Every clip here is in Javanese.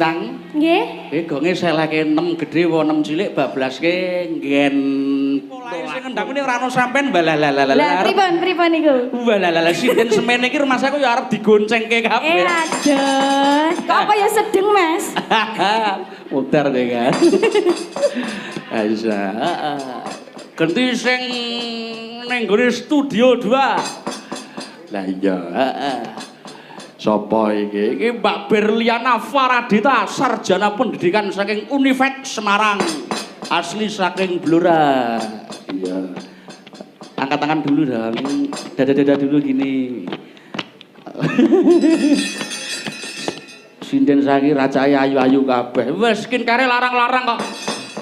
Lintang. Nggih. Gonge seleke 6 gedhe wa 6 cilik bablaske nggen mulai sing ngendang ini ora ono sampean balalalala. Lah pripun niku? Balalalala sinden semene iki rumah saku ya arep digoncengke kabeh. Aduh. Kok apa ya sedeng, Mas? Mutar deh kan. Aisa. Ganti sing ning gone studio 2. Lah iya, Sopo iki? Iki Mbak Berliana Faradita, sarjana pendidikan saking Univet Semarang. Asli saking Blora. Iya. Angkat tangan dulu dong. Dada-dada dulu gini. Sinden saiki racae ayu-ayu kabeh. Wes skincare larang-larang kok.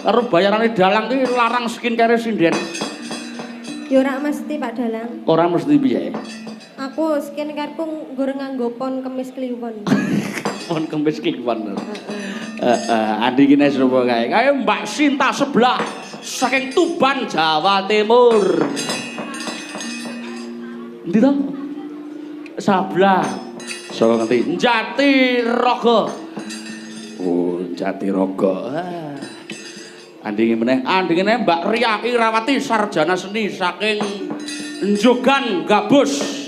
Karo bayarane dalang ki larang skincare sinden. Ya ora mesti Pak Dalang. Ora mesti piye? Aku skincareku nggur nganggo pon kemis kliwon. Pon kemis kliwon. Andi ki nek sapa kae. Kae Mbak Sinta sebelah saking Tuban, Jawa Timur. Endi to? Sebelah. Saka ngendi? Jatirogo. Oh, Jatirogo. Andinge meneh, andingene Mbak Ria Irawati sarjana seni saking Njogan Gabus.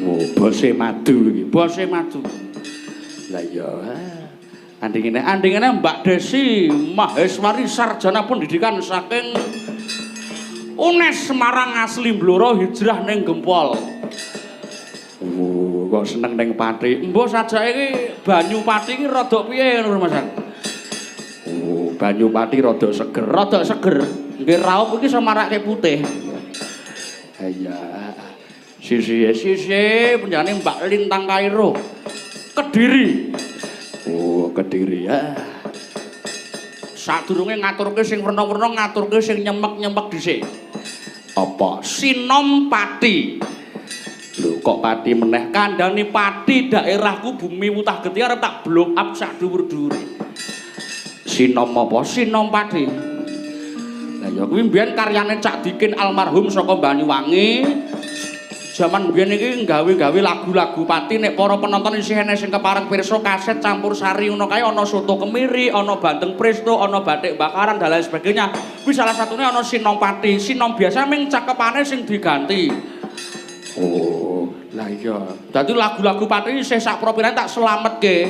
Oh, bose madu iki, bose madu. Lah iya. Andingene Mbak Desi Maheswari sarjana pendidikan saking UNES Semarang asli Blora hijrah ning Gempol. Oh, kok seneng ning Pati. Mbok sajake iki banyu Pati iki rada piye ngono Mas? Oh, banyu Pati rada seger, rada seger. Nggih raup iki samarake putih. Iya. Sisi penjane Mbak Lintang Kairo. Kediri. Oh, Kediri ya. Sadurunge ngaturke sing werna-werna ngaturke sing nyemek-nyemek dhisik. Apa? Sinom Pati. Lho kok Pati meneh kandhane Pati daerahku Bumi Wutah Geti arep tak blow up sak dhuwur-dhuwure. Sinom apa? Sinom Pati. Lah ya kuwi mbiyen karyane Cak Dikin almarhum saka Banyuwangi. Zaman mbiyen iki gawe-gawe lagu-lagu Pati nek para penonton isih enek sing kepareng pirsa kaset campur sari ngono kae ana soto kemiri, ana bandeng presto, ana batik bakaran dan lain sebagainya. Kuwi salah satune ana Sinom Pati. Sinom biasa ming cakepane sing diganti. Oh, lah iya. Dadi lagu-lagu Pati isih sak propirane tak selametke.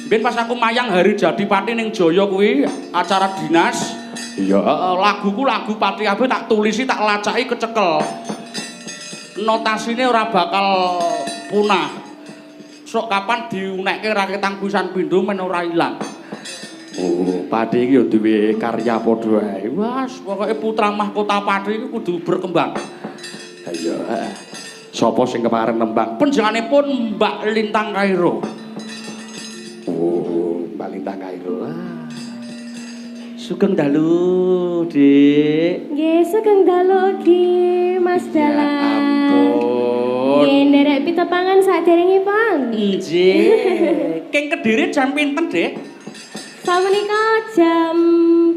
Mbiyen pas aku mayang hari jadi Pati ning Jaya kuwi acara dinas. Iya, laguku lagu Pati kabeh tak tulisi, tak lacaki kecekel. Notasine ora bakal punah. Sok kapan diunekke raketang pisan pindho men ora ilang. Oh, Pati iki ya duwe karya padha ae. Wes, pokoke putra mahkota Pati iki kudu berkembang. Ha iya. Sapa sing kepareng nembang? Panjenenganipun Mbak Lintang Kairo. Oh, Mbak Lintang Kairo. Sugeng dalu, Dik. Nggih, sugeng dalu Ki, Mas Dalang. Ya ampun. Nggih, nderek pitepangan saderengipun. Nggih. Keng Kediri jam pinten, Dik? Samenika jam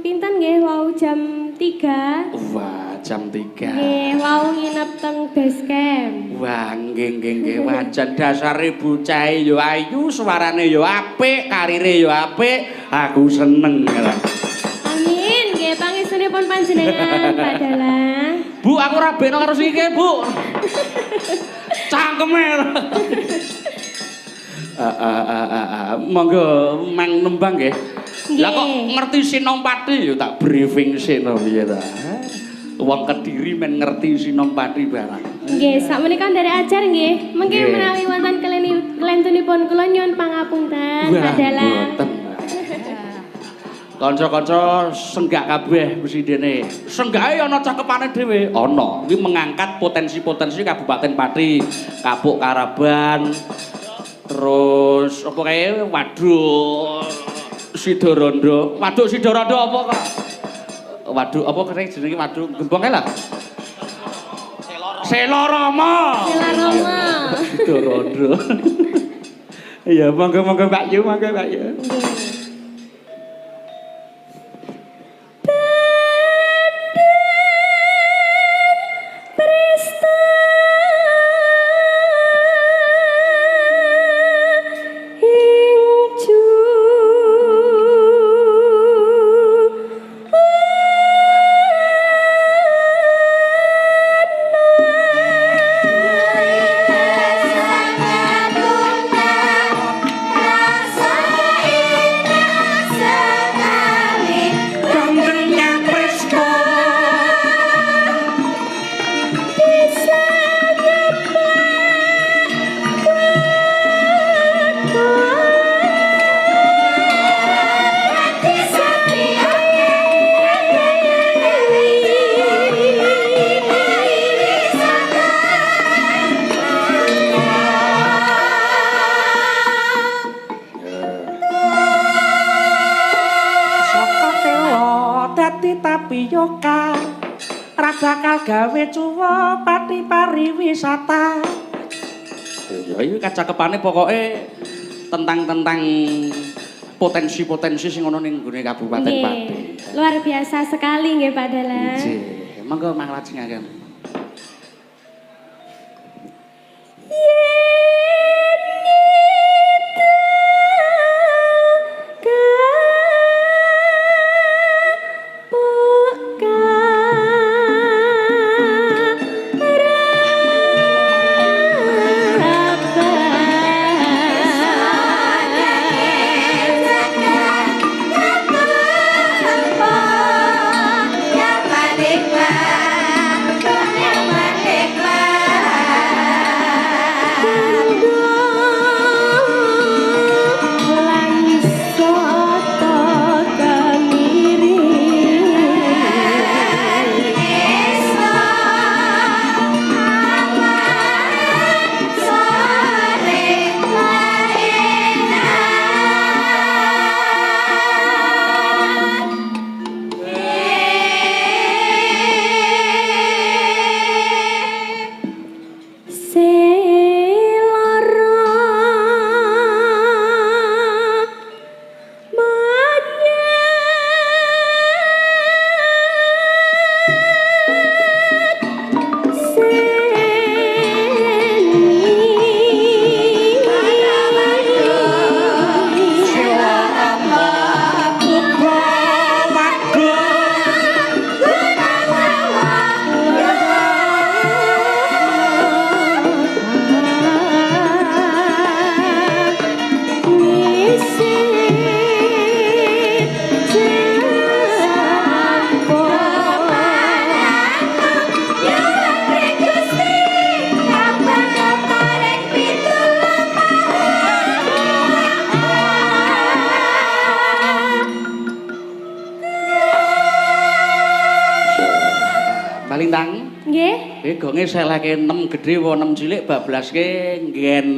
pinten nggih? Wau jam 3. Wah, jam 3. Nggih, wau nginep teng base camp. Wah, nggih. Wajan dasare bocah ya ayu, suarane ya apik, karire ya apik. Aku seneng. Amin, nggih pangestunipun panjenengan Pak Dalang. Bu, aku ora beno karo siki, Bu. Cangkeme. Monggo mang nembang nggih. Lah kok ngerti Sinom Pati ya tak briefing sik no piye ta. Wong Kediri men ngerti Sinom Pati barang. Nggih, sakmenika nderek ajar nggih. Mengke menawi wonten kelentunipun kula nyuwun pangapunten Pak Dalang. Kanca-kanca senggak kabeh presidene. Senggake ana cakepane dhewe. Ana. Kuwi mengangkat potensi-potensi Kabupaten Pati, Kapuk Karaban. Terus apa kae? Waduk Sidorondo. Waduk Sidorondo apa kok? Waduk apa kene jenenge waduk Gembong kae lah. Selorama. Selorama. Sidorondo. Iya, monggo-monggo Mbak Yu, monggo Mbak Yu. Nggih. Ing wiyoga ra bakal gawe cuwa pati pariwisata. Ya iki kacakepane pokoke tentang potensi-potensi sing ana ning nggone Kabupaten Pati. Luar biasa sekali nggih Pak Dalang. Nggih, monggo manglajengaken. Malintang. Nggih. Gonge seleke 6 gedhe wa 6 cilik bablaske nggen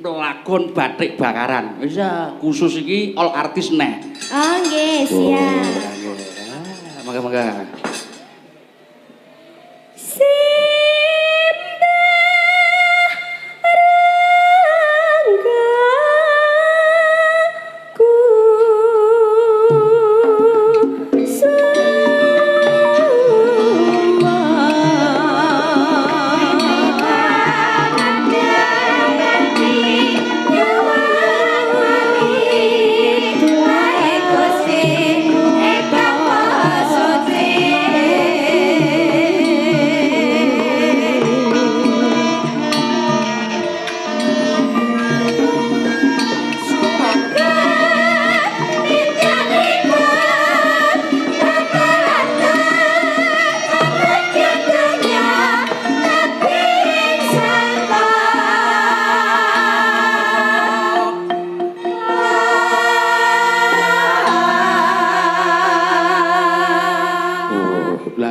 lakon batik bakaran. Wis khusus iki all artis neh. Oh nggih, siap. Mangga-mangga.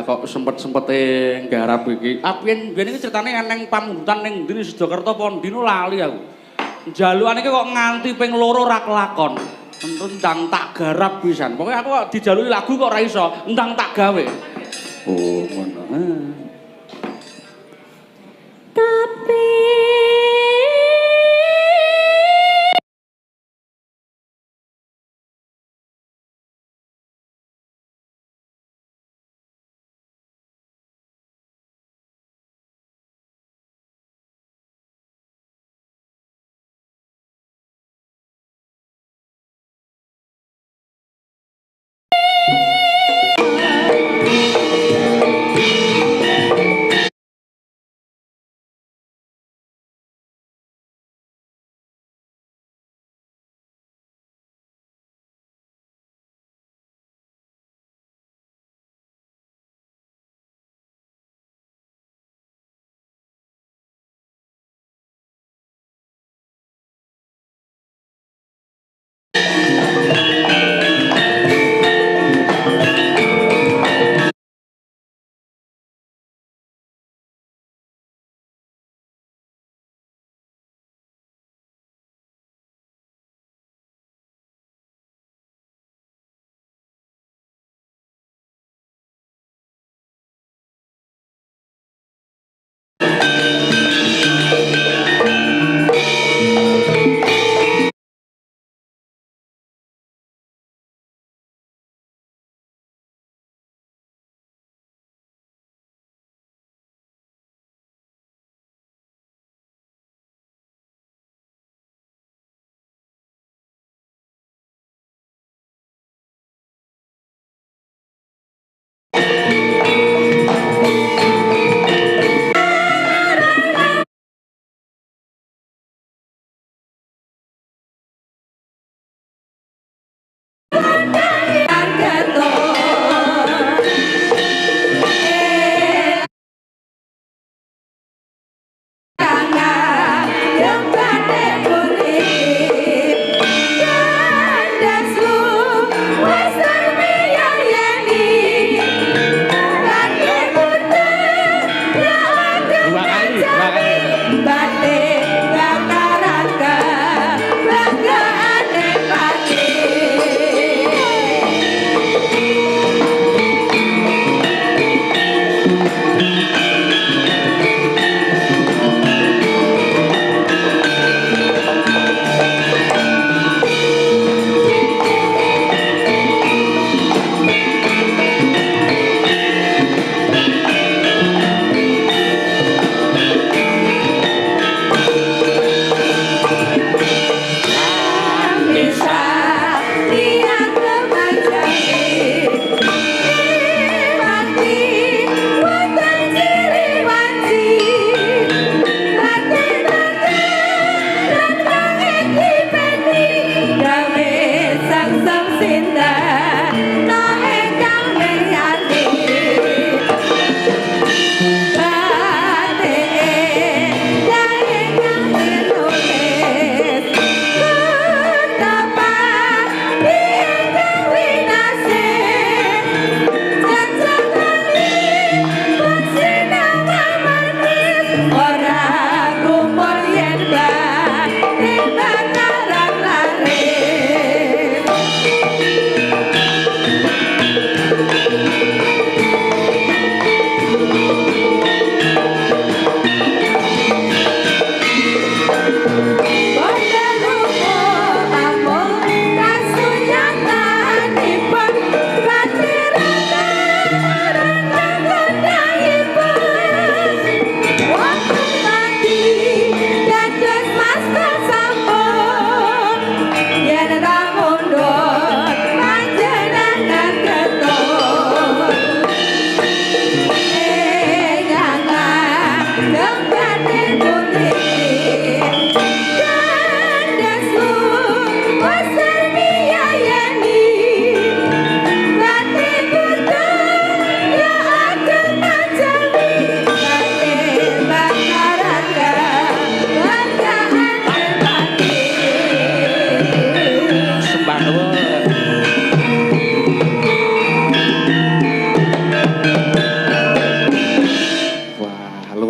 Kok sempet-sempete nggarap iki. Apiyen biyen iki critane eneng pamungkutan ning ndi Sidakerta apa ndino lali aku. Njalukan iki kok nganti ping 2 ra kelakon. Ndang tak garap pisan. Pokoke aku kok dijaluki lagu kok ora iso, ndang tak gawe. Oh, ngono. Tapi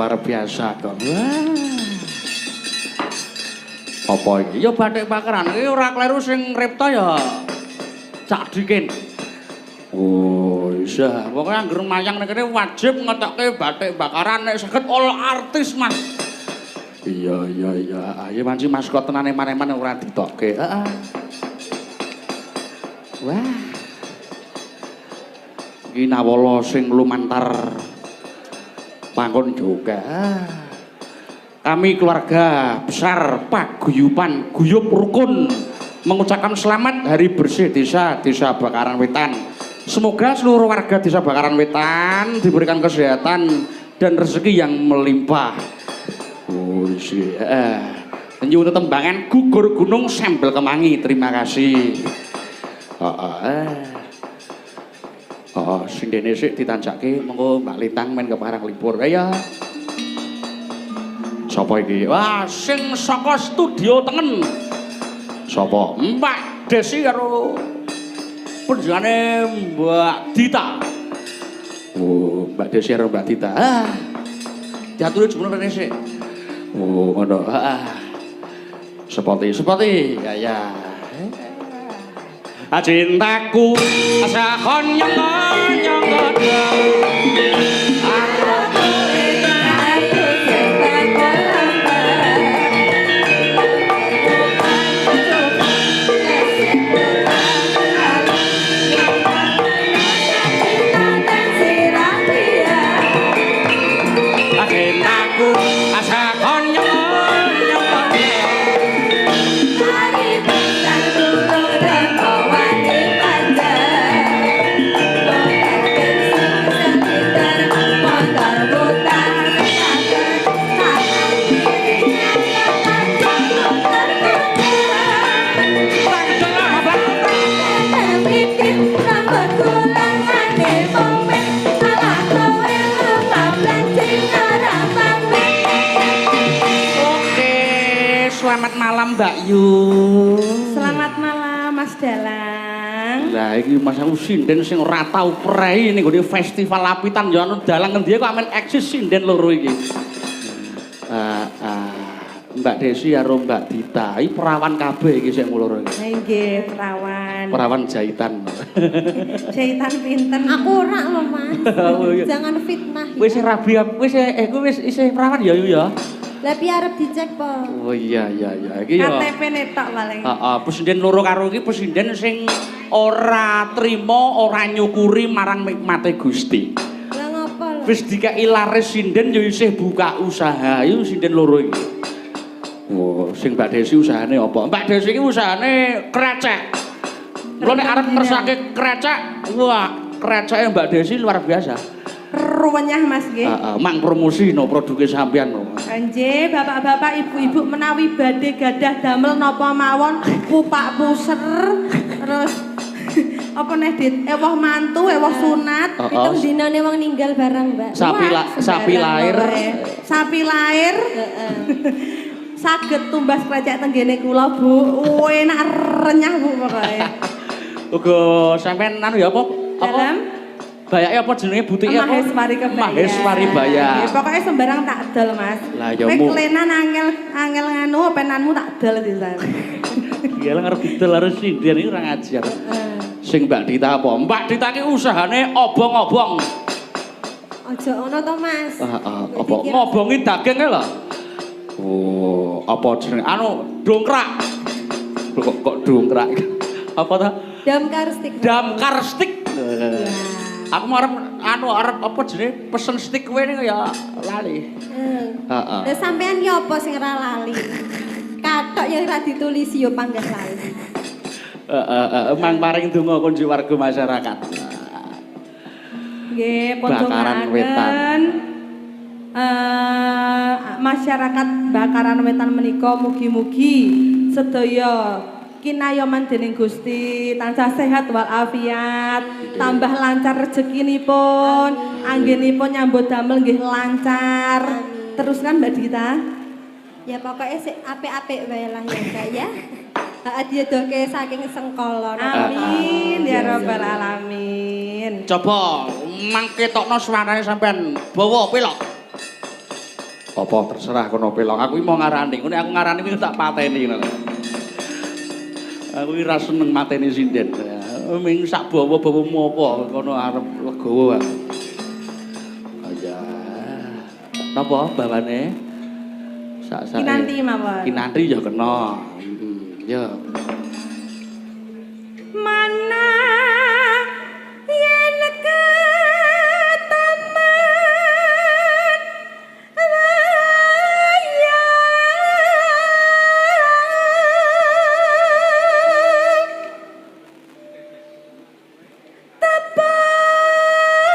luar biasa kok. Wah. Apa iki? Ya bathik pakeran iki ora kleru sing ngripta ya Cak Dikin. Oh, iya. Pokoke anggere mayang nek kene wajib ngetokke bathik bakaran nek saged all artis, Mas. Iya. Ayo manci maskot tenan eman-eman ora ditokke. Heeh. Wah. Iki nawala sing lumantar panggon juga. Kami keluarga besar paguyuban guyup rukun mengucapkan selamat hari bersih desa Bakaran Wetan. Semoga seluruh warga desa Bakaran Wetan diberikan kesehatan dan rezeki yang melimpah. Oh iya. Nyuwun tembangan gugur gunung sambel kemangi. Terima kasih. Sing dene sik ditanjake mengko Mbak Lintang men keparang libur. Ya. Sapa iki? Wah, sing saka studio tengen. Sapa? Mbak Desi karo panjenengane Mbak Dita. Oh, Mbak Desi karo Mbak Dita. Diatur jumlah rene sik. Oh, ngono. Seperti. Ya. Cintaku asa kon nyong-nyong Selamat malam Mbak Yu. Selamat malam Mas Dalang. Lah iki Mas aku sinden sing ora tau prei ning gone festival Lapitan ya anu dalang ngendi kok amen eksis sinden loro iki. Mbak Desi karo Mbak Dita iki perawan kabeh iki sing loro iki. Nggih, perawan. Perawan jahitan. Jahitan pinten? Aku ora lho, Mas. Oh, iya. Jangan fitnah. Wis rabi kuwi wis isih perawan ya Yu ya. Lah piye arep dicek po? Oh iya. Iki ya. KTP-ne tok paling. Heeh, presiden loro karo iki presiden sing ora trima, ora nyukuri marang nikmate Gusti. Lah ngopo lho? Wis dikeki laris sinden ya isih buka usaha. Iku sinden loro iki. Oh, sing Mbak Desi usahane apa? Mbak Desi iki usahane krecek. Lho nek arep ngersake krecek, wah, kreceke Mbak Desi luar biasa. Ruwenyah Mas nggih. Mang promosi no produke sampean no. Nggih, bapak-bapak, ibu-ibu menawi badhe gadah damel napa mawon, pupak puser, terus apa neh dit, ewah mantu, ewah sunat. Pitung dinane wong ninggal barang, Mbak. Sapi lahir. Sapi lahir. Heeh. Saged tumbas krecek tenggene kula, Bu. Enak renyah Bu pokoke. Uga sampean anu ya apa? Dalam Bayake apa jenenge butike apa? Maheswari Kebaya. Maheswari Baya. Nggih, pokoke sembarang tak dol, Mas. Lah ya Kowe mu. klenan angel nganu penanmu tak dol pisan. Iya lah ngarep didol harus sinden iki ora ngajar. Sing Mbak Dita apa? Mbak Dita ki usahane obong-obong. Aja ngono to, Mas. Apa ngobongi daging e lho. Oh, apa jenenge anu dongkrak. Kok dongkrak? Apa ta? Damkar stick. Damkar stick. Aku mau arep apa jenenge pesen stick kowe ning ya lali. Heeh. Lah sampean ki apa sing ora lali? Kathok yang ora ditulisi yo panggah lali. Mang paring donga konjuk warga masyarakat. Nggih, pun Bakaran Wetan. masyarakat Bakaran Wetan menika mugi-mugi sedaya kinayoman dening Gusti tansah sehat walafiat, tambah lancar rezekinipun, anggenipun nyambut damel nggih lancar. Teruskan Mbak Dita. Ya pokoknya sik apik-apik wae lah ya Kak ya. Diedoke saking sengkala. Amin ya rabbal alamin. Coba mangketokno suarane sampean bawa pelok. Apa terserah kono pelok. Aku iki mau ngarani. Ngene aku ngarani iki tak pateni ngono. Aku iki ra seneng mateni sinden. Ming sak bawa-bawamu apa kono arep legowo. Aja. Napa bawane? Sak-sak. Kinanti mawon. Kinanti ya kena. Ya. Mana yen ketaman wayang tepang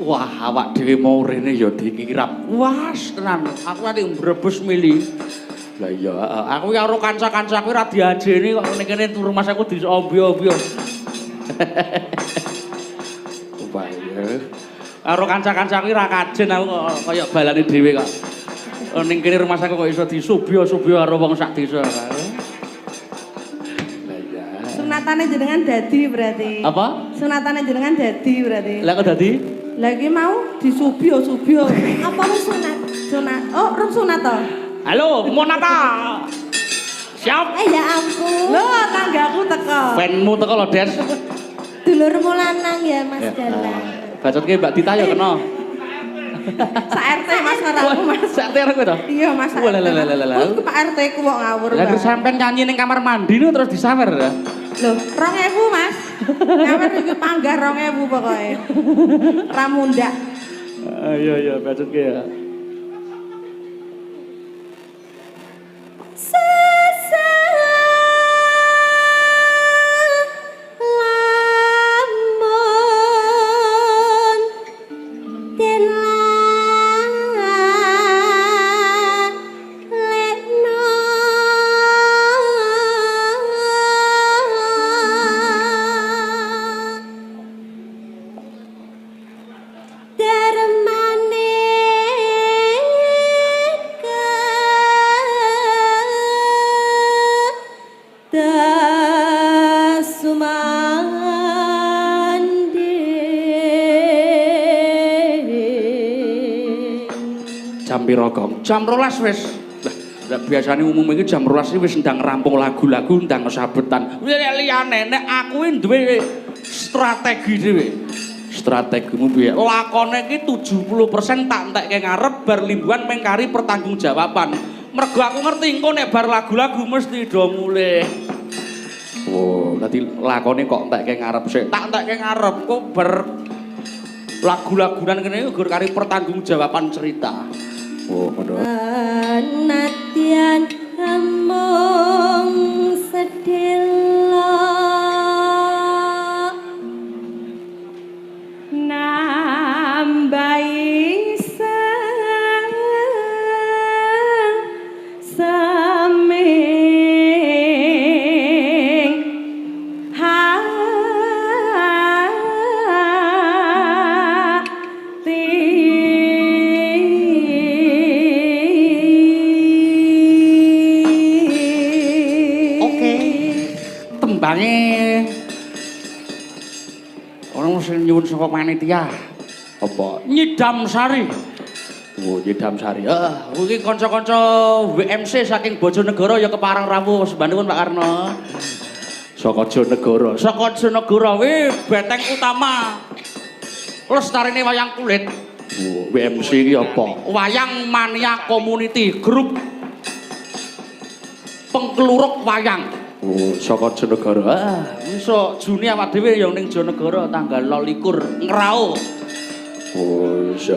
Wah, awak dhewe mau rene ya dikirap. Was tenan. Aku ati mbrebes mili. Lah iya, aku karo kanca-kancaku ra diajeni kok ning kene turu mas aku diombe-ombe. Upaya. Karo kanca-kancaku ra kajen aku kok kaya balane dhewe kok. Ning kene rumah aku kok iso disubyo-subyo karo wong sak desa. Lah iya. sunatane jenengan dadi berarti. Apa? Sunatane jenengan dadi berarti. Lah kok dadi? Lagi mau disubyo-subyo. Apa wis sunat? Sunat. Oh, rung sunat to. Halo, Monata. Siap. Ya ampun. Lho, tanggaku teko. Fanmu teko lho, Des. Dulurmu lanang ya Mas Dalang. Bacotke Mbak Dita ya kena. Sak RT Mas karo aku Mas. Sak RT kowe to? Iya Mas. Wah, lah. Ku Pak RT ku kok ngawur. Lah terus sampean nyanyi ning kamar mandi nu terus disawer ya. Loh, 2000 Mas. Kamar iki panggah 2000 pokoke. Ramundak. Iya, bacotke ya. Jam piro, Gong? Jam 12 wis. Lah biasane umum iki jam 12 wis ndang rampung lagu-lagu ndang sabetan. Liyane nek aku duwe strategi dhewe. Strategimu piye? Lakone iki 70% tak entekke ngarep bar limbuhan mengkari pertanggungjawaban. Mergo aku ngerti engko nek bar lagu-lagu mesti do mulih. Oh, dadi lakone kok entekke ngarep sik. Tak entekke ngarep kok bar lagu-lagunan kene gur kari pertanggungjawaban cerita. Oh, ngono. Anatian among sedelo nambahi seming tembange orang sing nyuwun saka panitia apa Nyidam Sari. Oh, Nyidam Sari. Iki kanca-kanca WMC saking Bojonegoro ya keparang rawuh sebanipun Pak Karno. Saka Jonegoro. Saka Jonegoro kuwi beteng utama lestarine wayang kulit. Oh, WMC iki apa? Wayang Mania Community Group. Pengkeluruk wayang. Oh, saka Jonegoro. Ah, iso Juni awak dhewe ya ning Jonegoro tanggal 22 ngrao. Oh, iso.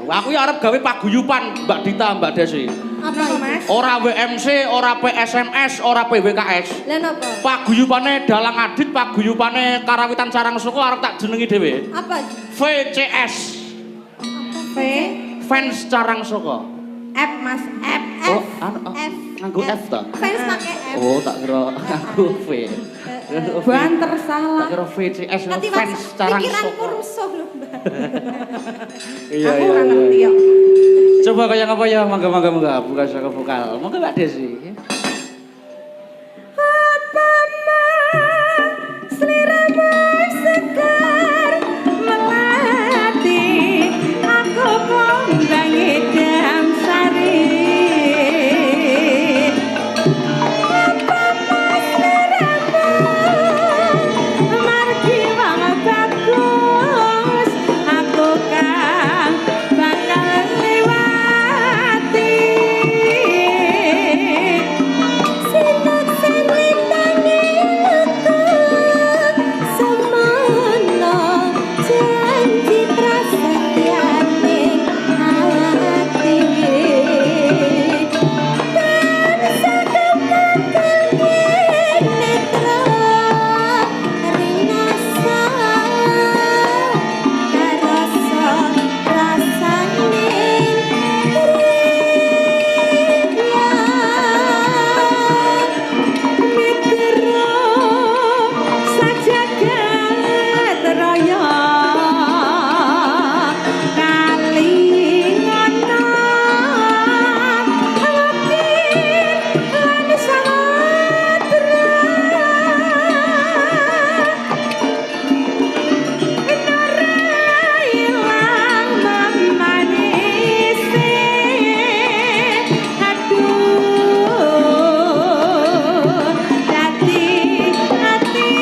Aku ya arep gawe paguyuban Mbak Dita, Mbak Desi. Apa itu? Mas? Ora WMC, ora PSMS, ora PWKS. Lah napa? Paguyubane Dalang Adit, paguyubane Karawitan Carangsuko arep tak jenengi dhewe. Apa? VCS. V Fans Carangsuko. F Mas F. Oh, F. nganggo F ta? Fans pakai F. Oh, tak kira nganggo V. Banter Tak salah. kira VCS Nanti fans pikiranku Carangsuko. rusuh lho, Mbak. Iya, Aku iya, ora ngerti iya. yo. Coba kayak apa ya? Mangga buka saka vokal. Mangga Mbak Desi. Seliramu segar melati, aku kondang idam sari. Apa seliramu margi wong bagus, aku kang bakal liwati. Sinak selitangi aku semono janji prasetyane ati. Dan sakamakan netra ringasa karasa rasane Mitra sajagat raya kalingana wakil lan samudra ilang memanisi aduh dadi ati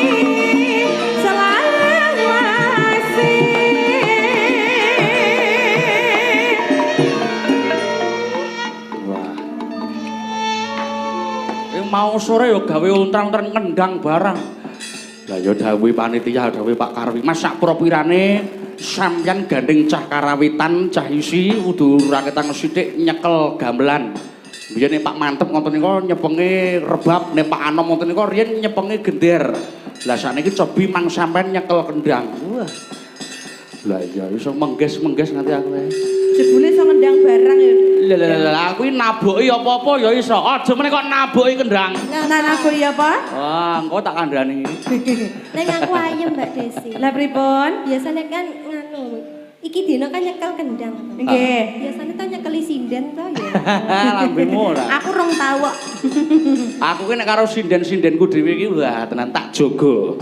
selawase. Wah. Mau sore ya gawe untrang-untrang ngendang barang. Lah ya dawuh panitia, dawuh Pak Karwi. Mas sak propirane sampeyan gandeng cah karawitan, cah isi kudu raketan sithik nyekel gamelan. Biyen nek Pak Mantep ngoten nika nyepenge rebab, nek Pak Anom ngoten nika riyen nyepenge gender. Lah sakniki cobi mang sampean nyekel kendang. Wah. Lah iya iso mengges-mengges nganti aku ae. Jebule iso ngendang barang ya. Lah aku naboki apa-apa ya iso. Aja meneh kok naboki kendang. Nah aku iya apa? Wah, engko tak kandhani. Nek aku ayem Mbak Desi. Lah pripun? Biasanya kan nganu, iki dino kan nyekel kendang. Nggih. Biasanya tuh nyekeli sinden tuh ya. Lambemu ora. Aku rong tau kok. Aku ki nek karo sinden-sindenku dhewe iki wah tenan tak jaga.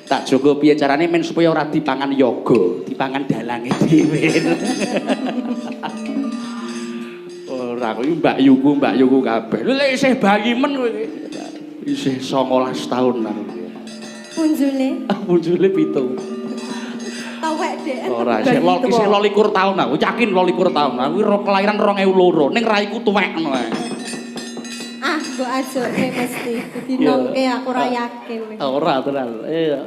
Tak jaga piye carane men supaya ora dipangan yoga, dipangan dalange dhewe. Ora kuwi Mbak Yuku kabeh. Lho lek isih bayi men kowe iki. Isih 19 tahun aku. Punjule Munjule 7. tawek dek. Ora, isih 21 tahun aku, yakin 21 tahun. Aku kelahiran 2002, ning raiku tuwek ngono ae. Ah, mbok ajokne mesti. Dinomke aku ora yakin. Ora tenan. Iya.